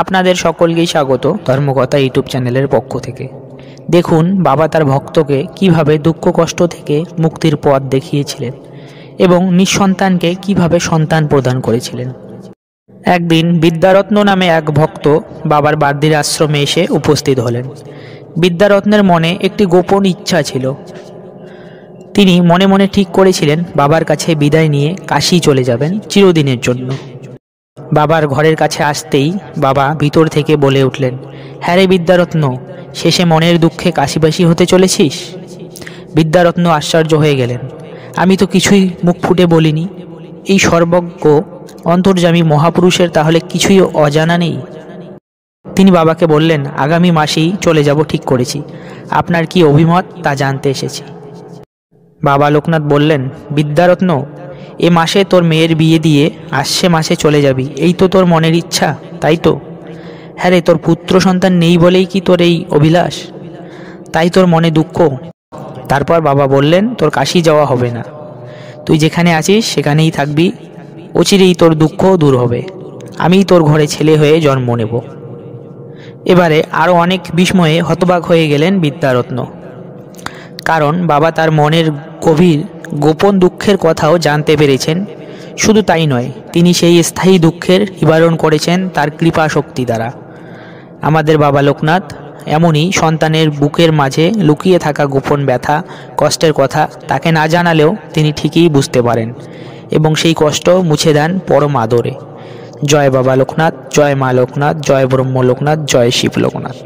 আপনাদের সকলকেই স্বাগত ধর্মকথা ইউটিউব চ্যানেলের পক্ষ থেকে। দেখুন বাবা তার ভক্তকে কিভাবে দুঃখ কষ্ট থেকে মুক্তির পথ দেখিয়েছিলেন এবং নিঃসন্তানকে কিভাবে সন্তান প্রদান করেছিলেন। একদিন বিদ্যারত্ন নামে এক ভক্ত বাবার বার্দির আশ্রমে এসে উপস্থিত হলেন। বিদ্যারত্নের মনে একটি গোপন ইচ্ছা ছিল। তিনি মনে মনে ঠিক করেছিলেন বাবার কাছে বিদায় নিয়ে কাশী চলে যাবেন চিরদিনের জন্য। বাবার ঘরের কাছে আসতেই বাবা ভিতর থেকে বলে উঠলেন, হ্যাঁ রে বিদ্যারত্ন, শেষে মনের দুঃখে কাশীবাসী হতে চলেছিস? বিদ্যারত্ন আশ্চর্য হয়ে গেলেন। আমি তো কিছুই মুখ ফুটে বলিনি। এই সর্বজ্ঞ অন্তর্যামী মহাপুরুষের তাহলে কিছুই অজানা নেই? তিনি বাবাকে বললেন, আগামী মাসেই চলে যাব ঠিক করেছি। আপনার কি অভিমত তা জানতে এসেছি। বাবা লোকনাথ বললেন, বিদ্যারত্ন, এ মাসে তোর মেয়ের বিয়ে দিয়ে আসছে মাসে চলে যাবি, এই তো তোর মনের ইচ্ছা, তাই তো? হ্যাঁ রে, তোর পুত্র সন্তান নেই বলেই কি তোর এই অভিলাষ? তাই তোর মনে দুঃখ? তারপর বাবা বললেন, তোর কাশী যাওয়া হবে না। তুই যেখানে আছিস সেখানেই থাকবি। অচিরেই তোর দুঃখ দূর হবে। আমিই তোর ঘরে ছেলে হয়ে জন্ম নেব। এবারে আরও অনেক বিস্ময়ে হতবাক হয়ে গেলেন বিদ্যারত্ন। কারণ বাবা তার মনের গভীর গোপন দুঃখের কথাও জানতে পেরেছেন। শুধু তাই নয়, তিনি সেই স্থায়ী দুঃখের নিবারণ করেছেন তার কৃপা শক্তি দ্বারা। আমাদের বাবা লোকনাথ এমনই সন্তানের বুকের মাঝে লুকিয়ে থাকা গোপন ব্যথা কষ্টের কথা তাকে না জানালেও তিনি ঠিকই বুঝতে পারেন এবং সেই কষ্ট মুছে দেন পরম আদরে। জয় বাবা লোকনাথ, জয় মা লোকনাথ, জয় ব্রহ্ম লোকনাথ, জয় শিব লোকনাথ।